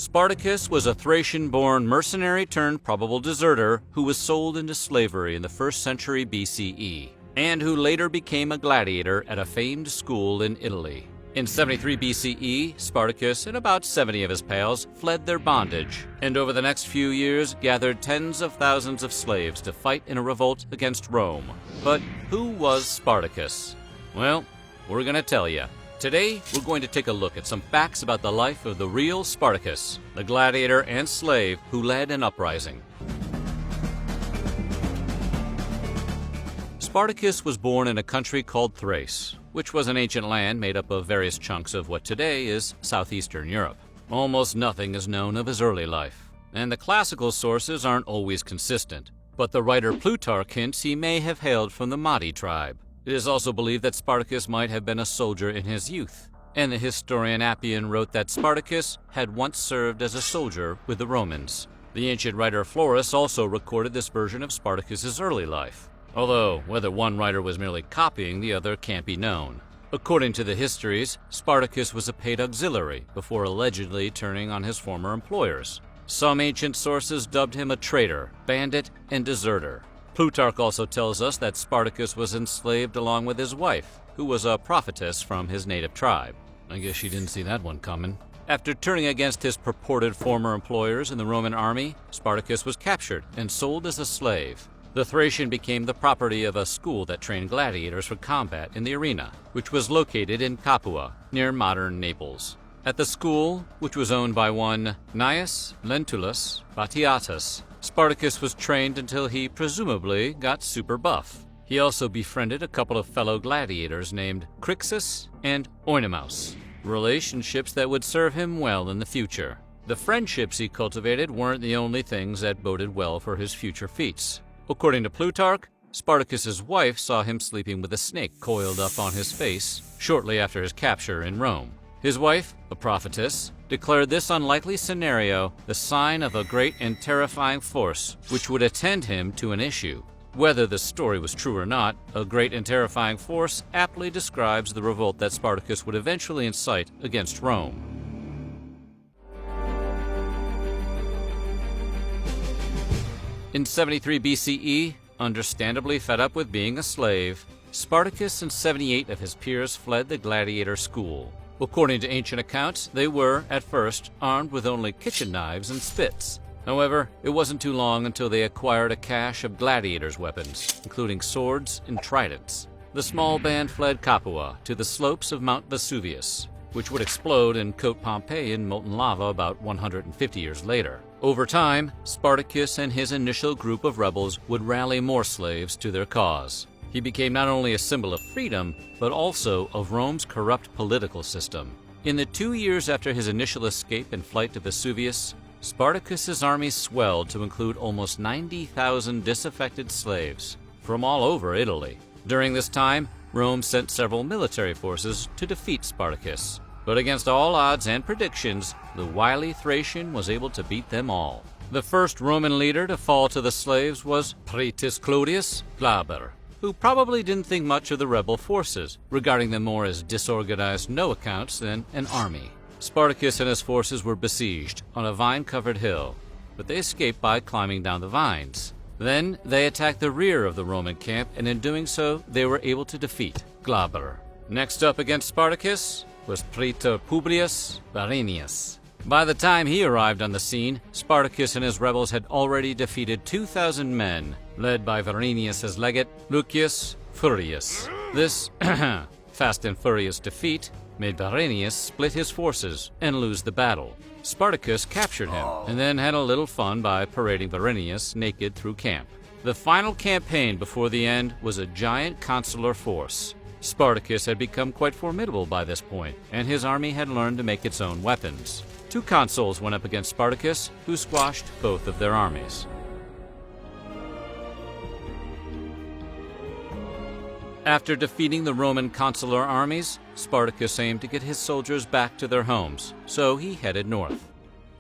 Spartacus was a Thracian-born mercenary turned probable deserter who was sold into slavery in the 1st century BCE, and who later became a gladiator at a famed school in Italy. In 73 BCE, Spartacus and about 70 of his pals fled their bondage, and over the next few years gathered tens of thousands of slaves to fight in a revolt against Rome. But who was Spartacus? Well, we're going to tell you. Today, we're going to take a look at some facts about the life of the real Spartacus, the gladiator and slave who led an uprising. Spartacus was born in a country called Thrace, which was an ancient land made up of various chunks of what today is southeastern Europe. Almost nothing is known of his early life, and the classical sources aren't always consistent, but the writer Plutarch hints he may have hailed from the Madi tribe. It is also believed that Spartacus might have been a soldier in his youth, and the historian Appian wrote that Spartacus had once served as a soldier with the Romans. The ancient writer Florus also recorded this version of Spartacus's early life, although whether one writer was merely copying the other can't be known. According to the histories, Spartacus was a paid auxiliary before allegedly turning on his former employers. Some ancient sources dubbed him a traitor, bandit, and deserter. Plutarch also tells us that Spartacus was enslaved along with his wife, who was a prophetess from his native tribe. I guess she didn't see that one coming. After turning against his purported former employers in the Roman army, Spartacus was captured and sold as a slave. The Thracian became the property of a school that trained gladiators for combat in the arena, which was located in Capua, near modern Naples. At the school, which was owned by one Gnaeus Lentulus Batiatus, Spartacus was trained until he presumably got super buff. He also befriended a couple of fellow gladiators named Crixus and Oenomaus, relationships that would serve him well in the future. The friendships he cultivated weren't the only things that boded well for his future feats. According to Plutarch, Spartacus's wife saw him sleeping with a snake coiled up on his face shortly after his capture in Rome. His wife, a prophetess, declared this unlikely scenario the sign of a great and terrifying force which would attend him to an issue. Whether the story was true or not, a great and terrifying force aptly describes the revolt that Spartacus would eventually incite against Rome. In 73 BCE, understandably fed up with being a slave, Spartacus and 78 of his peers fled the gladiator school. According to ancient accounts, they were, at first, armed with only kitchen knives and spits. However, it wasn't too long until they acquired a cache of gladiators' weapons, including swords and tridents. The small band fled Capua to the slopes of Mount Vesuvius, which would explode and coat Pompeii in molten lava about 150 years later. Over time, Spartacus and his initial group of rebels would rally more slaves to their cause. He became not only a symbol of freedom, but also of Rome's corrupt political system. In the 2 years after his initial escape and flight to Vesuvius, Spartacus's army swelled to include almost 90,000 disaffected slaves from all over Italy. During this time, Rome sent several military forces to defeat Spartacus. But against all odds and predictions, the wily Thracian was able to beat them all. The first Roman leader to fall to the slaves was Praetus Clodius Glaber, who probably didn't think much of the rebel forces, regarding them more as disorganized no-accounts than an army. Spartacus and his forces were besieged on a vine-covered hill, but they escaped by climbing down the vines. Then they attacked the rear of the Roman camp, and in doing so, they were able to defeat Glaber. Next up against Spartacus was Praetor Publius Varinius. By the time he arrived on the scene, Spartacus and his rebels had already defeated 2,000 men, led by Varinius' legate, Lucius Furius. This fast and furious defeat made Varinius split his forces and lose the battle. Spartacus captured him, and then had a little fun by parading Varinius naked through camp. The final campaign before the end was a giant consular force. Spartacus had become quite formidable by this point, and his army had learned to make its own weapons. 2 consuls went up against Spartacus, who squashed both of their armies. After defeating the Roman consular armies, Spartacus aimed to get his soldiers back to their homes, so he headed north.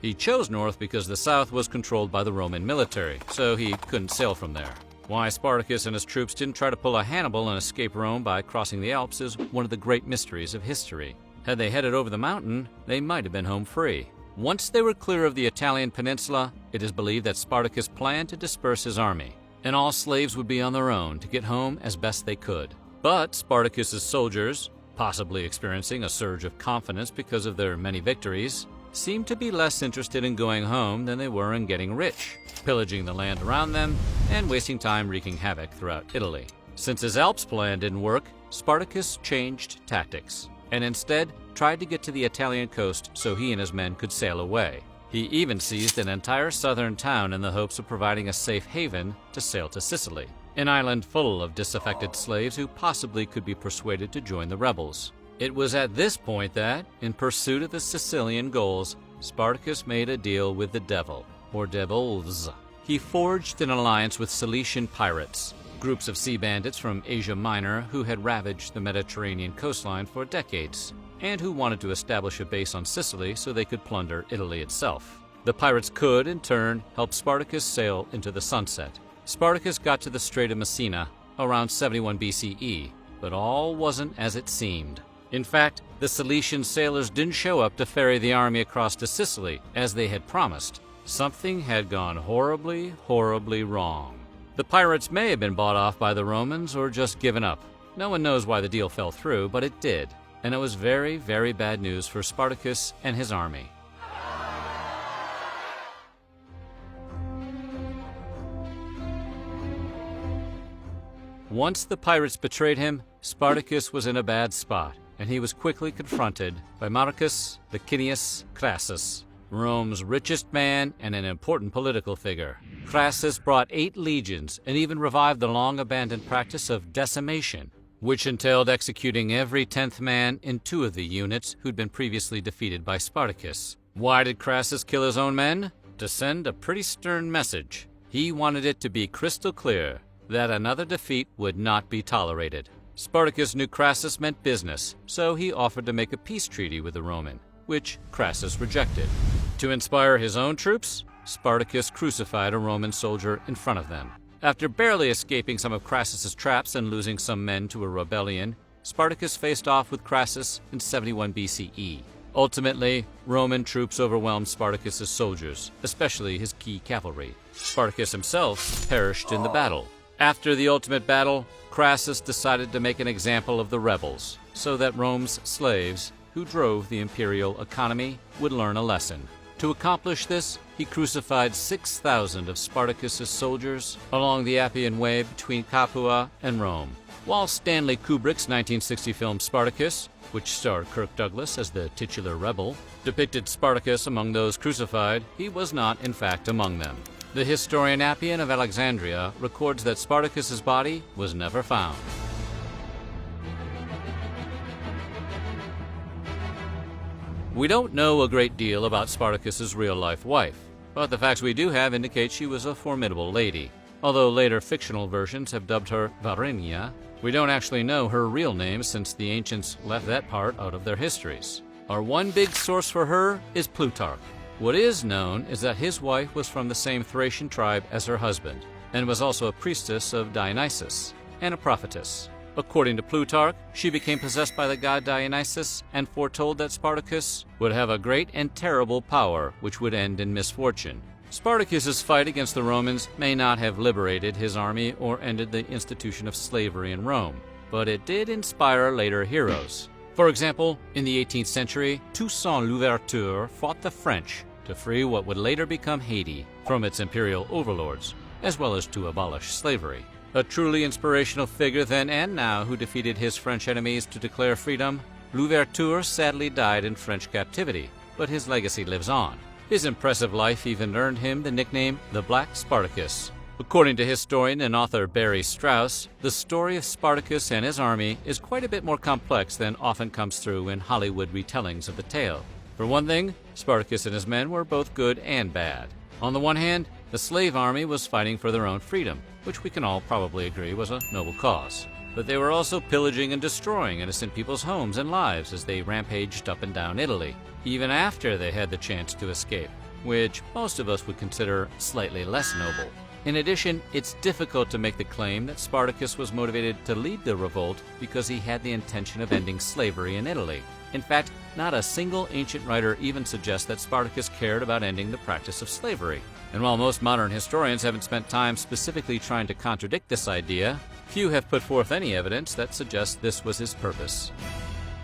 He chose north because the south was controlled by the Roman military, so he couldn't sail from there. Why Spartacus and his troops didn't try to pull a Hannibal and escape Rome by crossing the Alps is one of the great mysteries of history. Had they headed over the mountain, they might have been home free. Once they were clear of the Italian peninsula, it is believed that Spartacus planned to disperse his army, and all slaves would be on their own to get home as best they could. But Spartacus's soldiers, possibly experiencing a surge of confidence because of their many victories, seemed to be less interested in going home than they were in getting rich, pillaging the land around them, and wasting time wreaking havoc throughout Italy. Since his Alps plan didn't work, Spartacus changed tactics, and instead tried to get to the Italian coast so he and his men could sail away. He even seized an entire southern town in the hopes of providing a safe haven to sail to Sicily, an island full of disaffected slaves who possibly could be persuaded to join the rebels. It was at this point that, in pursuit of his Sicilian goals, Spartacus made a deal with the devil, or devils. He forged an alliance with Cilician pirates, groups of sea bandits from Asia Minor who had ravaged the Mediterranean coastline for decades, and who wanted to establish a base on Sicily so they could plunder Italy itself. The pirates could, in turn, help Spartacus sail into the sunset. Spartacus got to the Strait of Messina around 71 BCE, but all wasn't as it seemed. In fact, the Cilician sailors didn't show up to ferry the army across to Sicily, as they had promised. Something had gone horribly, horribly wrong. The pirates may have been bought off by the Romans or just given up. No one knows why the deal fell through, but it did, and it was very, very bad news for Spartacus and his army. Once the pirates betrayed him, Spartacus was in a bad spot, and he was quickly confronted by Marcus Licinius Crassus, Rome's richest man and an important political figure. Crassus brought 8 legions and even revived the long-abandoned practice of decimation, which entailed executing every 10th man in 2 of the units who'd been previously defeated by Spartacus. Why did Crassus kill his own men? To send a pretty stern message. He wanted it to be crystal clear that another defeat would not be tolerated. Spartacus knew Crassus meant business, so he offered to make a peace treaty with the Roman, which Crassus rejected. To inspire his own troops, Spartacus crucified a Roman soldier in front of them. After barely escaping some of Crassus's traps and losing some men to a rebellion, Spartacus faced off with Crassus in 71 BCE. Ultimately, Roman troops overwhelmed Spartacus's soldiers, especially his key cavalry. Spartacus himself perished in the battle. After the ultimate battle, Crassus decided to make an example of the rebels, so that Rome's slaves, who drove the imperial economy, would learn a lesson. To accomplish this, he crucified 6,000 of Spartacus's soldiers along the Appian Way between Capua and Rome. While Stanley Kubrick's 1960 film Spartacus, which starred Kirk Douglas as the titular rebel, depicted Spartacus among those crucified, he was not, in fact, among them. The historian Appian of Alexandria records that Spartacus's body was never found. We don't know a great deal about Spartacus's real-life wife, but the facts we do have indicate she was a formidable lady. Although later fictional versions have dubbed her Varinia, we don't actually know her real name since the ancients left that part out of their histories. Our one big source for her is Plutarch. What is known is that his wife was from the same Thracian tribe as her husband, and was also a priestess of Dionysus, and a prophetess. According to Plutarch, she became possessed by the god Dionysus and foretold that Spartacus would have a great and terrible power which would end in misfortune. Spartacus's fight against the Romans may not have liberated his army or ended the institution of slavery in Rome, but it did inspire later heroes. For example, in the 18th century, Toussaint Louverture fought the French to free what would later become Haiti from its imperial overlords, as well as to abolish slavery. A truly inspirational figure then and now who defeated his French enemies to declare freedom, Louverture sadly died in French captivity, but his legacy lives on. His impressive life even earned him the nickname the Black Spartacus. According to historian and author Barry Strauss, the story of Spartacus and his army is quite a bit more complex than often comes through in Hollywood retellings of the tale. For one thing, Spartacus and his men were both good and bad. On the one hand, the slave army was fighting for their own freedom, which we can all probably agree was a noble cause. But they were also pillaging and destroying innocent people's homes and lives as they rampaged up and down Italy, even after they had the chance to escape, which most of us would consider slightly less noble. In addition, it's difficult to make the claim that Spartacus was motivated to lead the revolt because he had the intention of ending slavery in Italy. In fact, not a single ancient writer even suggests that Spartacus cared about ending the practice of slavery. And while most modern historians haven't spent time specifically trying to contradict this idea, few have put forth any evidence that suggests this was his purpose.